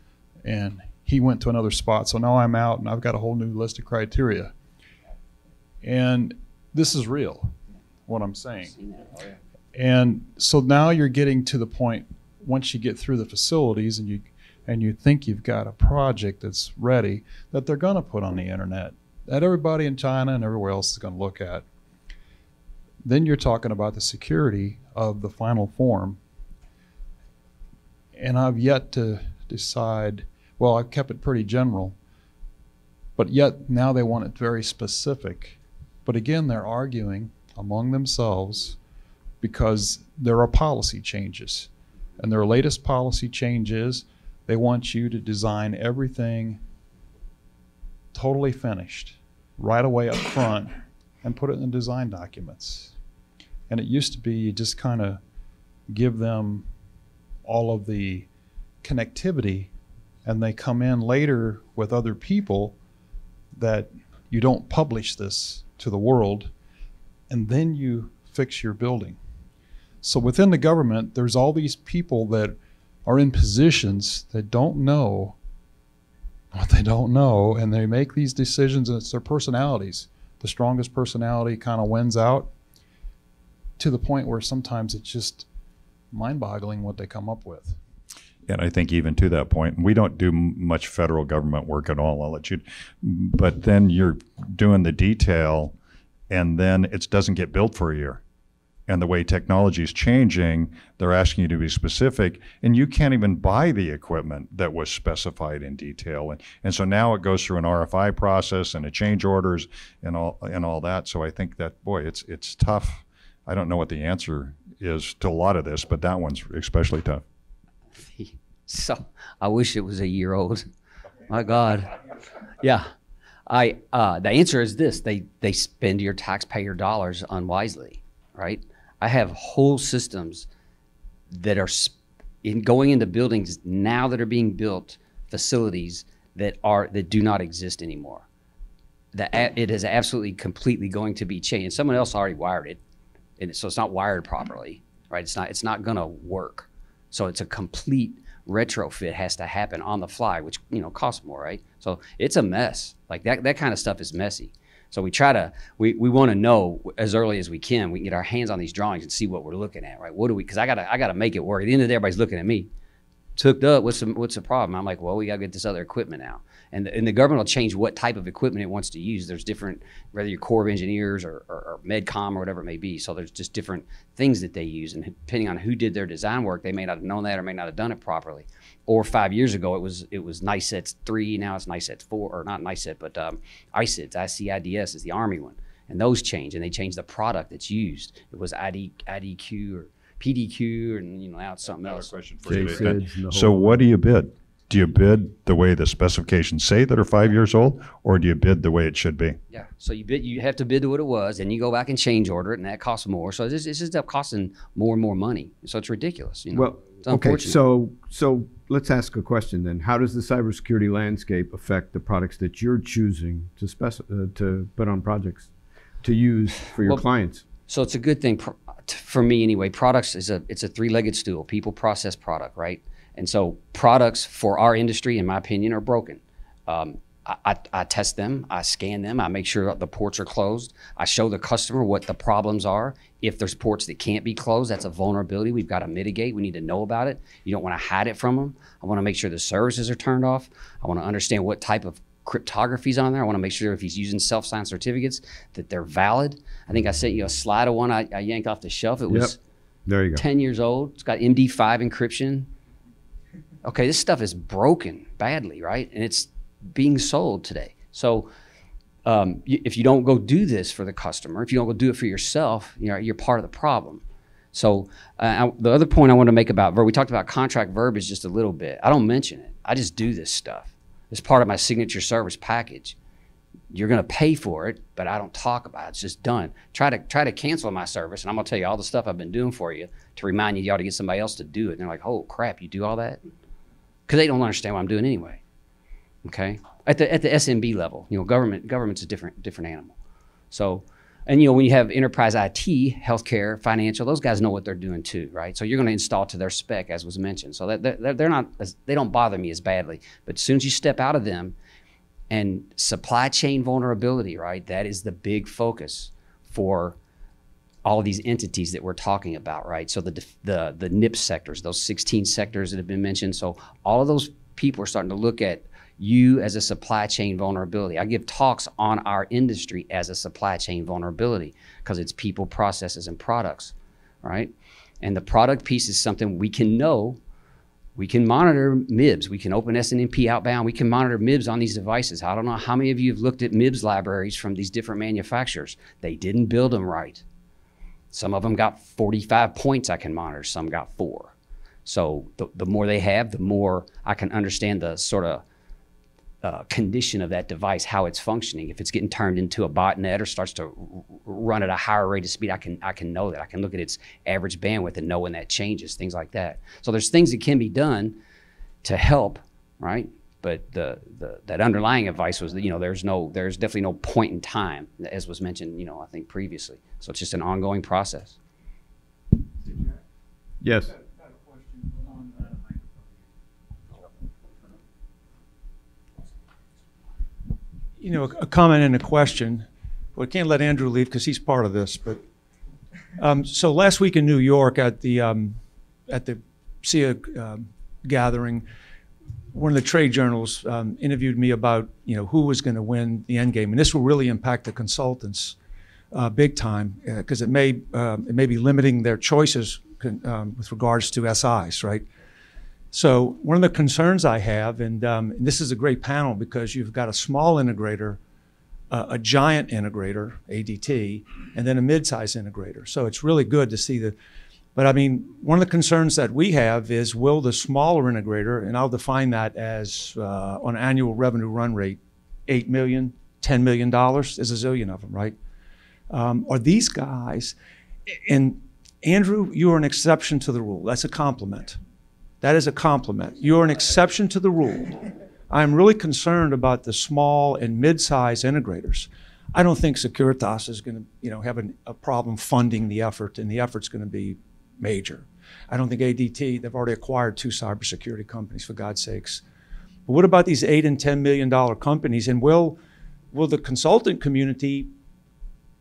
and he went to another spot, so now I'm out and I've got a whole new list of criteria. And this is real, what I'm saying. And so now you're getting to the point, once you get through the facilities and you think you've got a project that's ready, that they're going to put on the internet, that everybody in China and everywhere else is going to look at. Then you're talking about the security of the final form. And I've yet to decide, well, I've kept it pretty general, but yet now they want it very specific. But again, they're arguing among themselves because there are policy changes. And their latest policy change is they want you to design everything totally finished right away up front and put it in the design documents. And it used to be you just kind of give them all of the connectivity and they come in later with other people that you don't publish this to the world, and then you fix your building. So within the government, there's all these people that are in positions that don't know what they don't know, and they make these decisions, and it's their personalities. The strongest personality kind of wins out, to the point where sometimes it's just mind-boggling what they come up with. And I think even to that point, we don't do much federal government work at all. I'll let you, but then you're doing the detail, and then it doesn't get built for a year. And the way technology is changing, they're asking you to be specific, and you can't even buy the equipment that was specified in detail. And so now it goes through an RFI process and a change orders and all that. So I think that, boy, it's tough. I don't know what the answer is to a lot of this, but that one's especially tough. So I wish it was a year old. My God. Yeah. The answer is this: they spend your taxpayer dollars unwisely, right? I have whole systems that are going into buildings now that are being built, facilities that do not exist anymore. It is absolutely completely going to be changed. Someone else already wired it, and so it's not wired properly, right? It's not going to work. So it's a complete retrofit has to happen on the fly, which costs more, right? So it's a mess. Like that kind of stuff is messy. So we want to know as early as we can get our hands on these drawings and see what we're looking at, right? Because I gotta make it work. At the end of the day, everybody's looking at me. It's hooked up. What's the problem? I'm like, well, we gotta get this other equipment now. And the government will change what type of equipment it wants to use. There's different, whether you're Corps of Engineers or MedCom or whatever it may be. So there's just different things that they use. And depending on who did their design work, they may not have known that or may not have done it properly. Or 5 years ago, it was NICETS 3, now it's NICETS 4, or not NICET, but ICIDS, ICIDS is the Army one. And those change, and they change the product that's used. It was IDQ or PDQ, and now it's something else. Question for you. So what do you bid? Do you bid the way the specifications say that are 5 years old, or do you bid the way it should be? Yeah, so you have to bid to what it was, and you go back and change order it, and that costs more. So it's just up costing more and more money. So it's ridiculous. Well, okay, so let's ask a question then. How does the cybersecurity landscape affect the products that you're choosing to put on projects to use for your clients? So it's a good thing for me anyway. Products it's a three-legged stool. People, process, product, right? And so products for our industry, in my opinion, are broken. I test them, I scan them, I make sure the ports are closed. I show the customer what the problems are. If there's ports that can't be closed, that's a vulnerability we've got to mitigate. We need to know about it. You don't want to hide it from them. I want to make sure the services are turned off. I want to understand what type of cryptography is on there. I want to make sure if he's using self-signed certificates that they're valid. I think I sent you a slide of one I yanked off the shelf. It was there you go. 10 years old. It's got MD5 encryption. Okay, this stuff is broken badly, right? And it's being sold today. So if you don't go do this for the customer, if you don't go do it for yourself, you're part of the problem. So the other point I want to make about we talked about contract verbiage just a little bit. I don't mention it. I just do this stuff. It's part of my signature service package. You're going to pay for it, but I don't talk about it. It's just done. Try to cancel my service, and I'm going to tell you all the stuff I've been doing for you to remind you ought to get somebody else to do it. And they're like, oh, crap, you do all that? Because they don't understand what I'm doing anyway. Okay, at the SMB level, government's a different animal. So, and when you have enterprise IT, healthcare, financial, those guys know what they're doing too, right? So you're going to install to their spec, as was mentioned. So they don't bother me as badly. But as soon as you step out of them, and supply chain vulnerability, right? That is the big focus for all of these entities that we're talking about, right? So the NIPS sectors, those 16 sectors that have been mentioned. So all of those people are starting to look at you as a supply chain vulnerability. I give talks on our industry as a supply chain vulnerability because it's people, processes, and products, right? And the product piece is something we can know. We can monitor MIBs. We can open SNMP outbound. We can monitor MIBs on these devices. I don't know how many of you have looked at MIBs libraries from these different manufacturers. They didn't build them right. Some of them got 45 points I can monitor. Some got 4. So the more they have, the more I can understand the sort of condition of that device, how it's functioning. If it's getting turned into a botnet or starts to run at a higher rate of speed, I can know that. I can look at its average bandwidth and know when that changes, things like that. So there's things that can be done to help, right? But that underlying advice was that, there's definitely no point in time, as was mentioned, I think previously. So it's just an ongoing process. Yes. A comment and a question. Well, I can't let Andrew leave because he's part of this. But so last week in New York at the gathering, one of the trade journals interviewed me about who was going to win the end game, and this will really impact the consultants big time because it may be limiting their choices with regards to SIs, right? So one of the concerns I have, and this is a great panel because you've got a small integrator, a giant integrator, ADT, and then a mid-size integrator. So it's really good to see but I mean, one of the concerns that we have is will the smaller integrator, and I'll define that as on an annual revenue run rate, $8 million, $10 million, there's a zillion of them, right? Are these guys, and Andrew, you are an exception to the rule. That's a compliment. That is a compliment. You're an exception to the rule. I'm really concerned about the small and mid-size integrators. I don't think Securitas is going to, have a problem funding the effort, and the effort's going to be major. I don't think ADT, they've already acquired 2 cybersecurity companies, for God's sakes. But what about these $8 and $10 million companies? And will the consultant community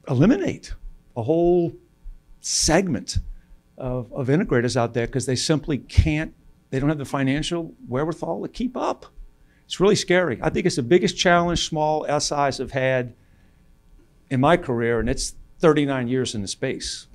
eliminate a whole segment of integrators out there because they simply can't, they don't have the financial wherewithal to keep up? It's really scary. I think it's the biggest challenge small SIs have had in my career, and it's 39 years in the space.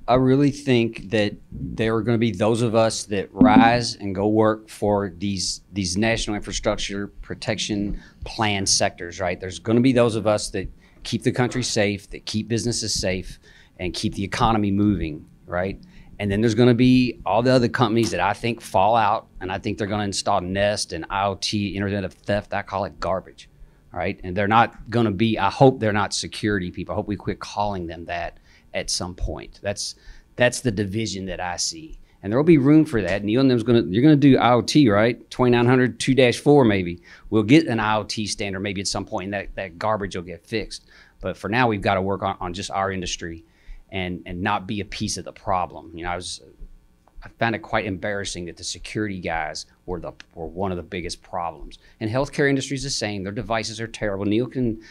I really think that there are going to be those of us that rise and go work for these national infrastructure protection plan sectors, right? There's going to be those of us that keep the country safe, that keep businesses safe, and keep the economy moving, right? And then there's going to be all the other companies that I think fall out, and I think they're going to install Nest and IoT, Internet of Theft. I call it garbage, right? And they're not going to be, I hope they're not security people. I hope we quit calling them that at some point. That's the division that I see. And there will be room for that. Neil and them's you're going to do IoT, right? 2900 2-4 maybe. We'll get an IoT standard maybe at some point, and that garbage will get fixed. But for now, we've got to work on just our industry and not be a piece of the problem. I found it quite embarrassing that the security guys were one of the biggest problems. And healthcare industry is the same. Their devices are terrible. Neil can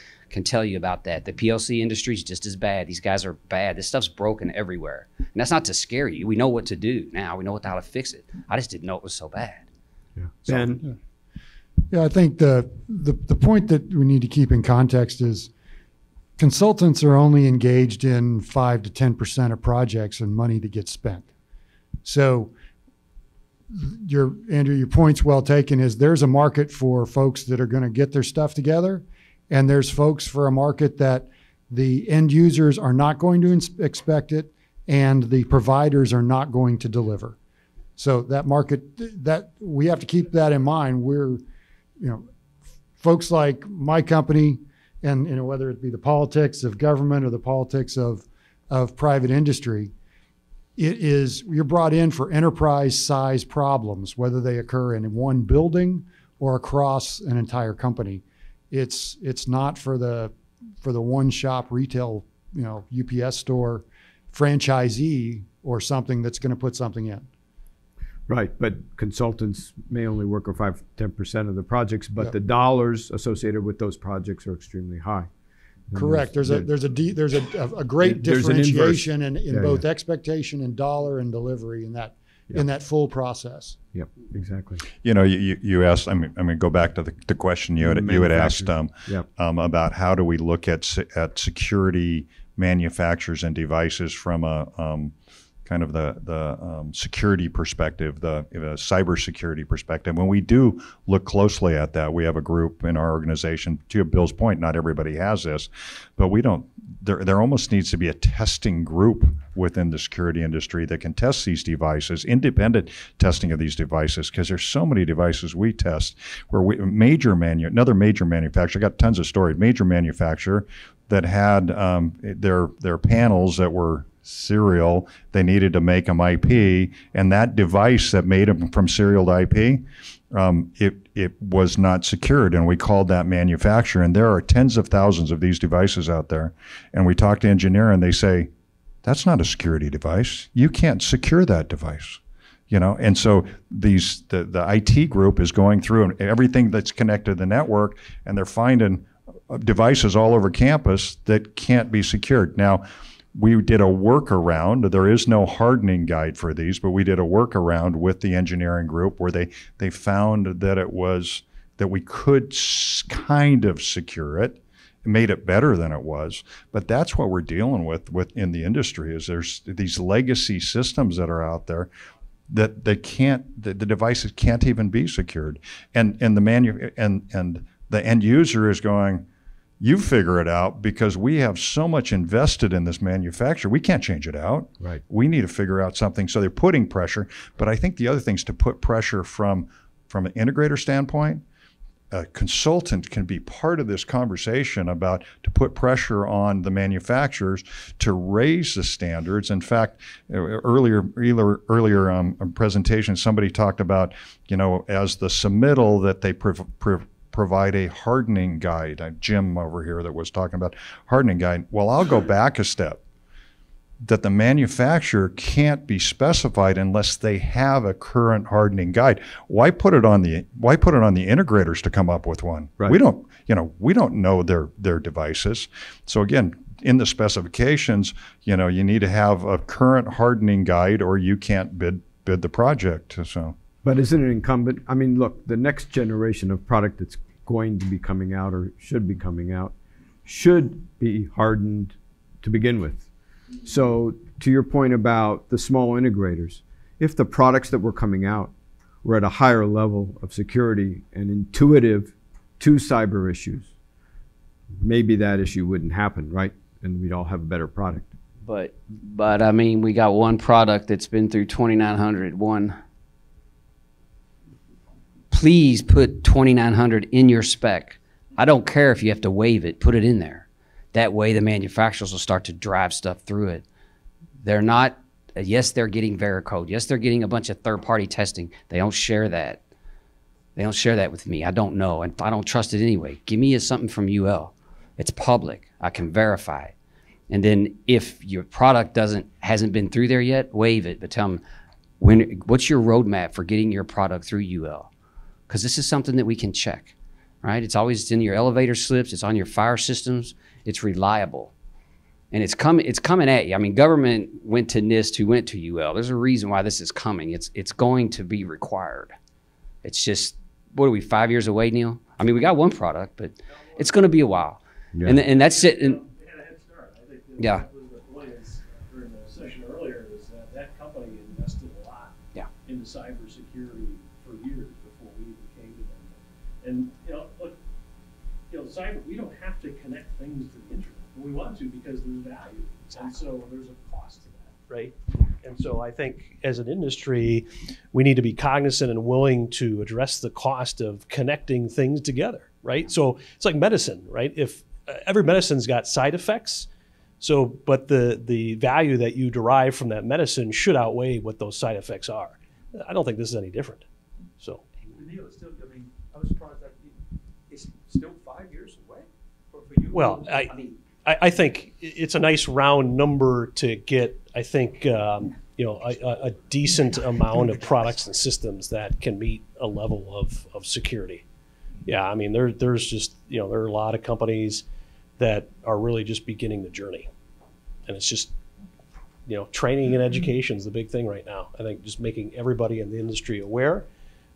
tell you about that. The PLC industry is just as bad. These guys are bad. This stuff's broken everywhere. And that's not to scare you. We know what to do now. We know how to fix it. I just didn't know it was so bad. Yeah. So, Ben? Yeah, I think the point that we need to keep in context is consultants are only engaged in 5 to 10% of projects and money that gets spent. So Andrew, your point's well taken, is there's a market for folks that are going to get their stuff together, and there's folks for a market that the end users are not going to expect it and the providers are not going to deliver. So that market, that we have to keep that in mind. We're, folks like my company, and whether it be the politics of government or the politics of private industry, you're brought in for enterprise size problems, whether they occur in one building or across an entire company. It's not for the one shop retail, UPS store franchisee or something that's going to put something in. Right, but consultants may only work on 5-10% of the projects, but Yep. the dollars associated with those projects are extremely high. And Correct. There's a great There's an inverse. differentiation in Yeah, both yeah. expectation and dollar and delivery in that full process. Yep, exactly. You asked. I mean, go back to the question you had asked Yep. about how do we look at security manufacturers and devices from a kind of the security perspective, the cybersecurity perspective. When we do look closely at that, we have a group in our organization. To Bill's point, not everybody has this, but we don't. There almost needs to be a testing group within the security industry that can test these devices, independent testing of these devices, because there's so many devices we test where another major manufacturer, I got tons of stories, major manufacturer that had their panels that were serial, they needed to make them IP, and that device that made them from serial to IP, it was not secured, and we called that manufacturer. And there are tens of thousands of these devices out there, and we talk to engineer, and they say, that's not a security device. You can't secure that device. And so the IT group is going through everything that's connected to the network, and they're finding devices all over campus that can't be secured. Now, we did a workaround. There is no hardening guide for these, but we did a workaround with the engineering group where they found that it was, that we could kind of secure it, made it better than it was. But that's what we're dealing with in the industry, is there's these legacy systems that are out there that they can't, the devices can't even be secured. And the end user is going, you figure it out, because we have so much invested in this manufacturer. We can't change it out. Right. We need to figure out something. So they're putting pressure. But I think the other thing is to put pressure from an integrator standpoint. A consultant can be part of this conversation about to put pressure on the manufacturers to raise the standards. In fact, earlier presentation, somebody talked about, as the submittal that they provide a hardening guide. Jim over here that was talking about hardening guide. Well, I'll go back a step. That the manufacturer can't be specified unless they have a current hardening guide. Why put it on the integrators to come up with one? Right. We don't know their devices. So again, in the specifications, you need to have a current hardening guide, or you can't bid the project. So. But isn't it incumbent? I mean, look, the next generation of product that's going to be coming out, or should be coming out, should be hardened to begin with. So to your point about the small integrators, if the products that were coming out were at a higher level of security and intuitive to cyber issues, maybe that issue wouldn't happen, right? And we'd all have a better product. But I mean, we got one product that's been through 2900. Please put 2900 in your spec. I don't care if you have to waive it, put it in there. That way the manufacturers will start to drive stuff through it. They're not, yes, they're getting Veracode. Yes, they're getting a bunch of third-party testing. They don't share that. They don't share that with me. I don't know, and I don't trust it anyway. Give me something from UL. It's public. I can verify it. And then if your product hasn't been through there yet, waive it, but tell them, what's your roadmap for getting your product through UL? Because this is something that we can check, right? It's always in your elevator slips. It's on your fire systems. It's reliable, and it's coming at you. I mean, government went to NIST, who went to UL. There's a reason why this is coming. It's going to be required. It's just, what are we, 5 years away, Neil? I mean, we got one product, but it's going to be a while. Yeah. And that's it. And, yeah. The point is, during the session earlier, is that company invested a lot into cybersecurity for years before we even came to them. And look. Cyber, we don't have to connect things to the internet. We want to, because there's value. Exactly. And so there's a cost to that, right? And so I think as an industry, we need to be cognizant and willing to address the cost of connecting things together, right? So it's like medicine, right? If every medicine's got side effects, but the value that you derive from that medicine should outweigh what those side effects are. I don't think this is any different. So. Neil, it's still, I mean, I was surprised that it's still 5 years away for you. Well, I think it's a nice round number to get, I think, a decent amount of products and systems that can meet a level of security. Yeah, I mean, there's just, there are a lot of companies that are really just beginning the journey. And it's just, training and education is the big thing right now. I think just making everybody in the industry aware,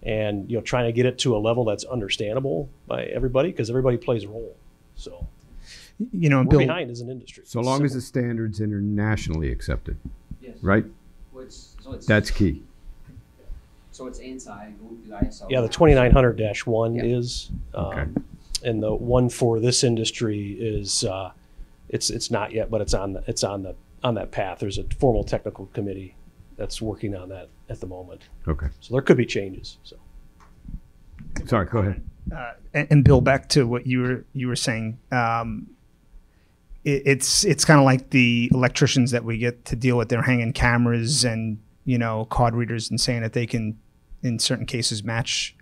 and trying to get it to a level that's understandable by everybody, because everybody plays a role. So we're Bill, behind as an industry. So long as the standard's internationally accepted, yes. Right? That's key. So it's inside the ISO. Yeah, the 2900-1 is, Okay. and the one for this industry is it's not yet, but it's on that path. There's a formal technical committee that's working on that at the moment. Okay. So there could be changes. So. Sorry, go ahead. And Bill, back to what you were saying. It's kind of like the electricians that we get to deal with. They're hanging cameras and card readers and saying that they can, in certain cases, match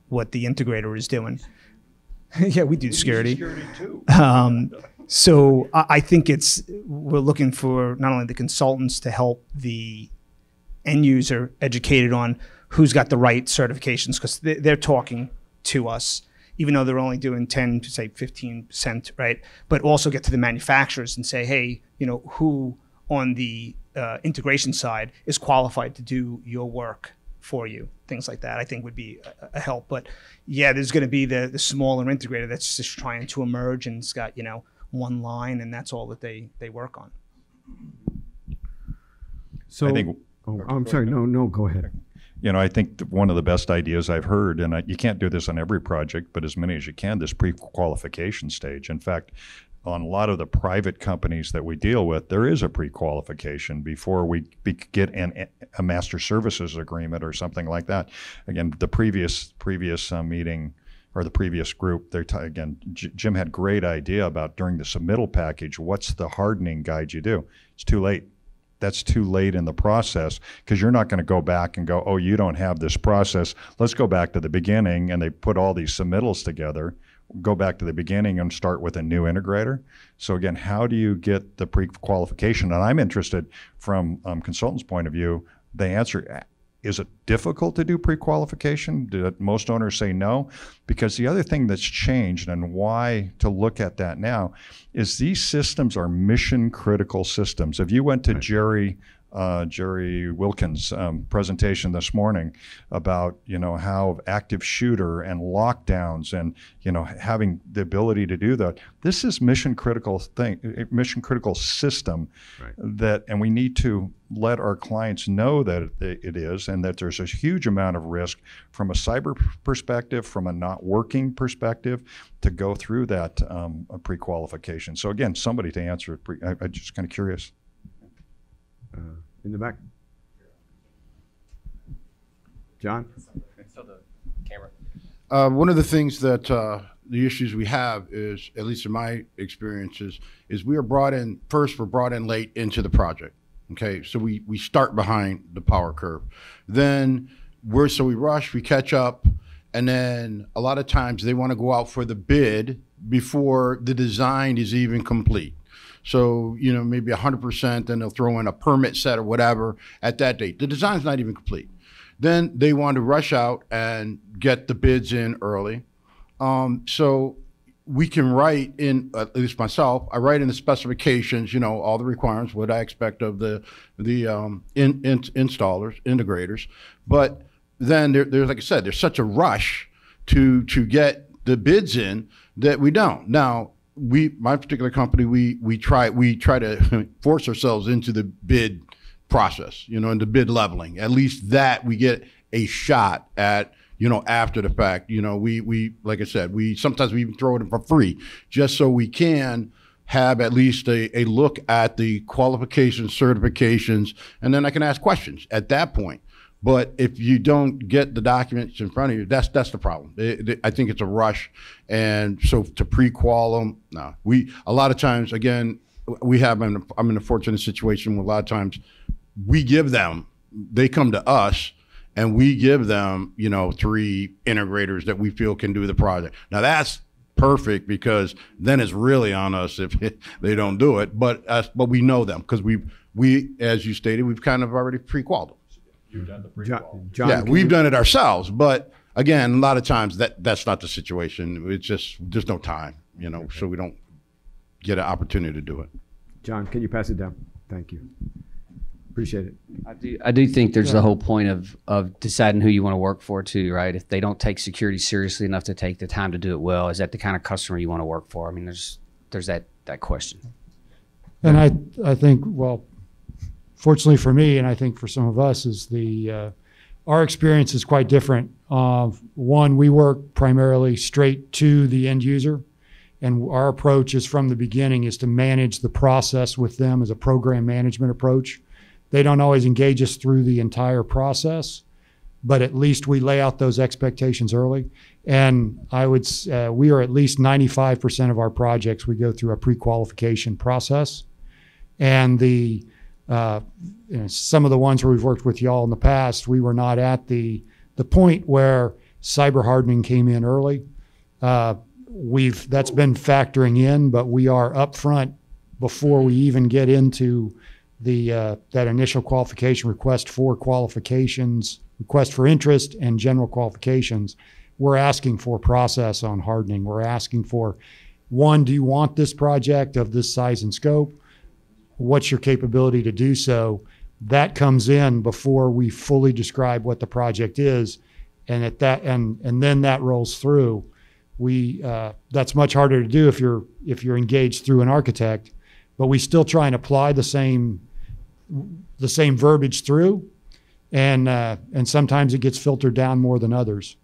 what the integrator is doing. Yeah, we do security. Security too. So I think we're looking for not only the consultants to help the end user educated on who's got the right certifications, because they're talking to us. even though they're only doing 10 to say 15%, right? But also get to the manufacturers and say, hey, you know, who on the integration side is qualified to do your work for you? Things like that, I think, would be a help. But yeah, there's going to be the smaller integrator that's just trying to emerge and it's got, you know, one line and that's all that they work on. So, I think, I'm sorry, no, go ahead. you know, I think one of the best ideas I've heard, and you can't do this on every project, but as many as you can, this pre-qualification stage. In fact, on a lot of the private companies that we deal with, there is a pre-qualification before we get a master services agreement or something like that. Again, the previous meeting or the previous group, again, Jim had great idea about during the submittal package, what's the hardening guide you do? It's too late. That's too late in the process because you're not going to go back and go, oh, you don't have this process. Let's go back to the beginning, and they put all these submittals together. Go back to the beginning and start with a new integrator. So again, how do you get the pre-qualification? And I'm interested from consultants' point of view, the answer, is it difficult to do pre-qualification? Do most owners say no? Because the other thing that's changed and why to look at that now is these systems are mission critical systems. If you went to Jerry Wilkins' presentation this morning about, you know, how active shooter and lockdowns and, you know, having the ability to do that. This is mission critical system that, and we need to let our clients know that it is, and that there's a huge amount of risk from a cyber perspective, from a not working perspective, to go through that pre-qualification. So again, somebody to answer it. I'm just kind of curious. In the back. John? So the camera. One of the things that the issues we have is, at least in my experiences, is we are brought in, first we're brought in late into the project. Okay, so we start behind the power curve. Then we rush, we catch up, and then a lot of times they want to go out for the bid before the design is even complete. So, you know, maybe 100%, then they'll throw in a permit set or whatever at that date. The design's not even complete. Then they want to rush out and get the bids in early. So we can write in, at least myself, I write in the specifications, you know, all the requirements, what I expect of the installers, integrators. But then there's, like I said, there's such a rush to get the bids in that we don't. Now, my particular company, we try to force ourselves into the bid process, you know, into bid leveling. At least that we get a shot at, you know, after the fact. You know, we like I said, sometimes we even throw it in for free just so we can have at least a look at the qualifications, certifications, and then I can ask questions at that point. But if you don't get the documents in front of you, that's the problem. I think it's a rush, and so to pre-qual them, no. A lot of times, again, I'm in a fortunate situation where a lot of times they come to us, and we give them, you know, 3 integrators that we feel can do the project. Now that's perfect because then it's really on us if they don't do it. But we know them because we, as you stated, we've kind of already pre-qualified them. You've done the pre-qual. Yeah, we've done it ourselves, but again, a lot of times that's not the situation. It's just there's no time, you know, so we don't get an opportunity to do it. John, can you pass it down? Thank you. Appreciate it. I do think there's the whole point of deciding who you want to work for too, right? If they don't take security seriously enough to take the time to do it well, is that the kind of customer you want to work for? I mean, there's that question. And I think, well, fortunately for me, and I think for some of us, is our experience is quite different. One, we work primarily straight to the end user, and our approach is from the beginning is to manage the process with them as a program management approach. They don't always engage us through the entire process, but at least we lay out those expectations early. And I would, we are at least 95% of our projects, we go through a pre-qualification process. And you know, some of the ones where we've worked with y'all in the past, we were not at the point where cyber hardening came in early. That's been factoring in, but we are upfront before we even get into that initial qualification request for qualifications, request for interest, and general qualifications. we're asking for process on hardening. We're asking for, one, do you want this project of this size and scope? What's your capability to do so? That comes in before we fully describe what the project is. And at that, and then that rolls through. That's much harder to do if you're engaged through an architect, but we still try and apply the same verbiage through, and sometimes it gets filtered down more than others.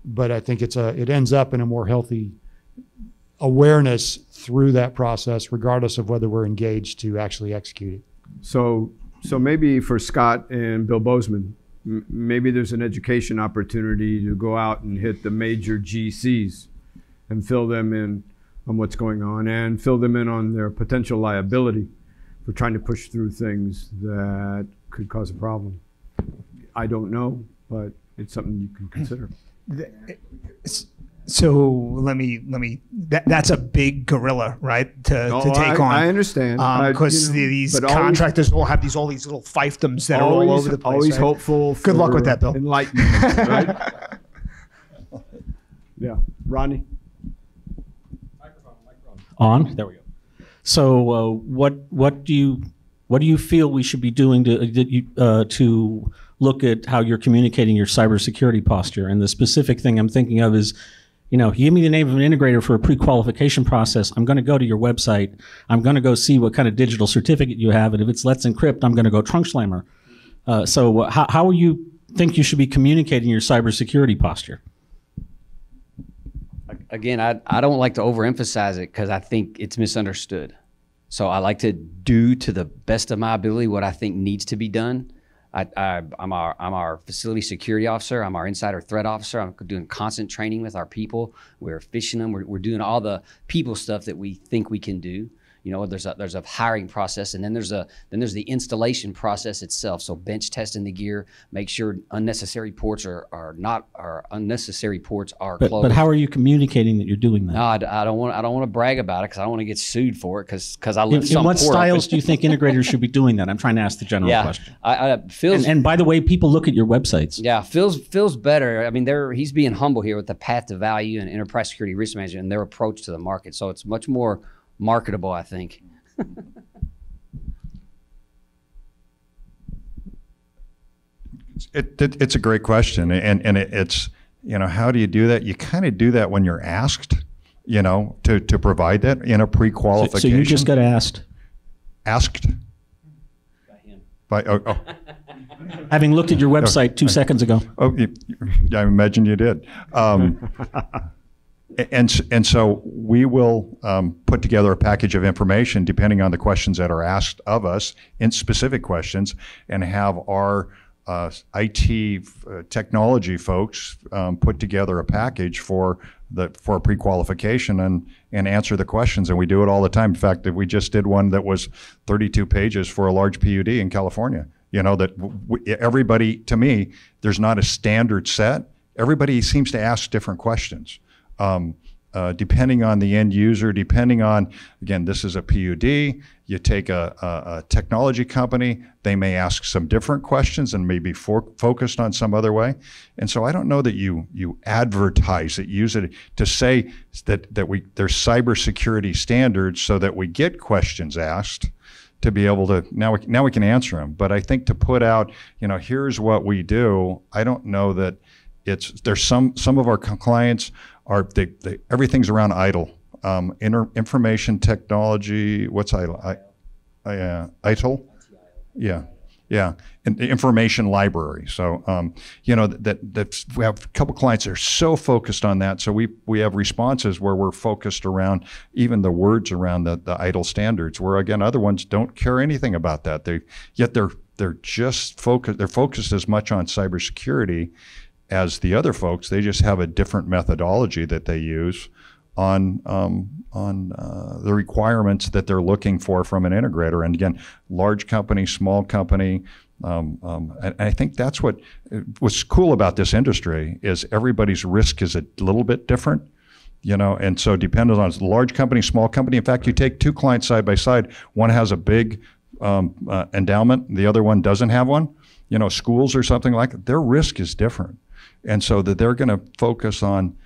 But I think it ends up in a more healthy awareness through that process, regardless of whether we're engaged to actually execute it. So maybe for Scott and Bill Bozeman, maybe there's an education opportunity to go out and hit the major GCs and fill them in on what's going on and fill them in on their potential liability for trying to push through things that could cause a problem. I don't know, but it's something you can consider. So let me. That's a big gorilla, right? To take on. I understand. Because these contractors all have all these little fiefdoms that are all over the place. Always right? hopeful. Good luck with that, Bill. Enlightenment, right? Yeah, Ronnie. On. There we go. So, what do you feel we should be doing to look at how you're communicating your cybersecurity posture? And the specific thing I'm thinking of is, you give me the name of an integrator for a pre-qualification process. I'm going to go to your website. I'm going to go see what kind of digital certificate you have, and if it's Let's Encrypt, I'm going to go trunk slammer. So, how you think you should be communicating your cybersecurity posture? Again, I don't like to overemphasize it because I think it's misunderstood. So I like to do to the best of my ability what I think needs to be done. I'm our facility security officer. I'm our insider threat officer. I'm doing constant training with our people. We're fishing them. We're doing all the people stuff that we think we can do. There's a hiring process, and then there's the installation process itself. So bench testing the gear, make sure unnecessary ports are unnecessary ports are closed. But how are you communicating that you're doing that? No, I don't want to brag about it because I don't want to get sued for it because I live in what styles do you think integrators should be doing that? I'm trying to ask the general question. And by the way, people look at your websites. Yeah, feels better. I mean, he's being humble here with the path to value and enterprise security risk management and their approach to the market. So it's much more marketable, I think. It's a great question, and it's how do you do that? You kind of do that when you're asked, to provide that in a pre-qualification. So you just got asked. Asked. By him. By Having looked at your website 2 seconds ago. Oh, I imagine you did. And so we will put together a package of information depending on the questions that are asked of us in specific questions, and have our IT technology folks put together a package for pre-qualification and answer the questions. And we do it all the time. In fact, we just did one that was 32 pages for a large PUD in California. Everybody, to me, there's not a standard set. Everybody seems to ask different questions. Depending on the end user, depending on, again, this is a PUD, you take a technology company, they may ask some different questions and may be focused on some other way. And so I don't know that you advertise it, use it to say that there's cybersecurity standards so that we get questions asked to be able to, now we can answer them. But I think to put out, here's what we do, I don't know that there's some of our clients everything's around ITIL, information technology. What's ITIL? ITIL? Yeah, and the information library. So that we have a couple clients that are so focused on that. So we have responses where we're focused around even the words around the ITIL standards. Where again, other ones don't care anything about that. They're just focused. They're focused as much on cybersecurity as the other folks. They just have a different methodology that they use on the requirements that they're looking for from an integrator. And again, large company, small company. And I think that's what's cool about this industry is everybody's risk is a little bit different. And so depending on large company, small company. In fact, you take two clients side by side. One has a big endowment, the other one doesn't have one. Schools or something like that. Their risk is different. And so that they're going to focus on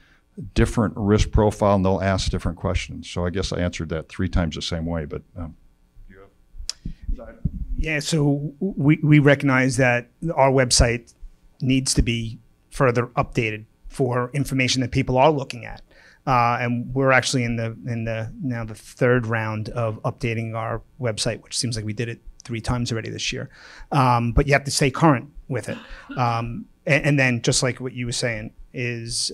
different risk profile and they'll ask different questions. So I guess I answered that 3 times the same way, but yeah, so we recognize that our website needs to be further updated for information that people are looking at. And we're actually in the now the 3rd round of updating our website, which seems like we did it 3 times already this year. But you have to stay current with it. And then just like what you were saying is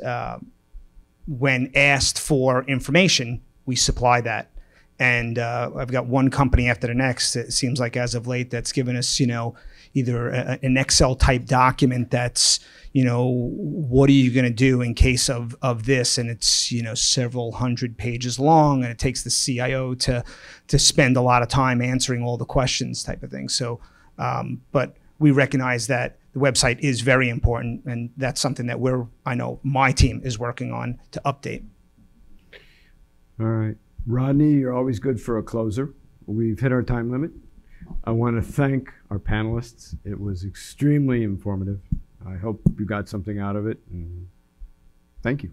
when asked for information, we supply that. And I've got one company after the next, it seems like as of late, that's given us, you know, either an Excel type document that's, you know, what are you going to do in case of this? And it's, you know, several hundred pages long, and it takes the CIO to spend a lot of time answering all the questions type of thing. So, but we recognize that the website is very important, and that's something that I know my team is working on to update. All right. Rodney, you're always good for a closer. We've hit our time limit. I want to thank our panelists. It was extremely informative. I hope you got something out of it. And thank you.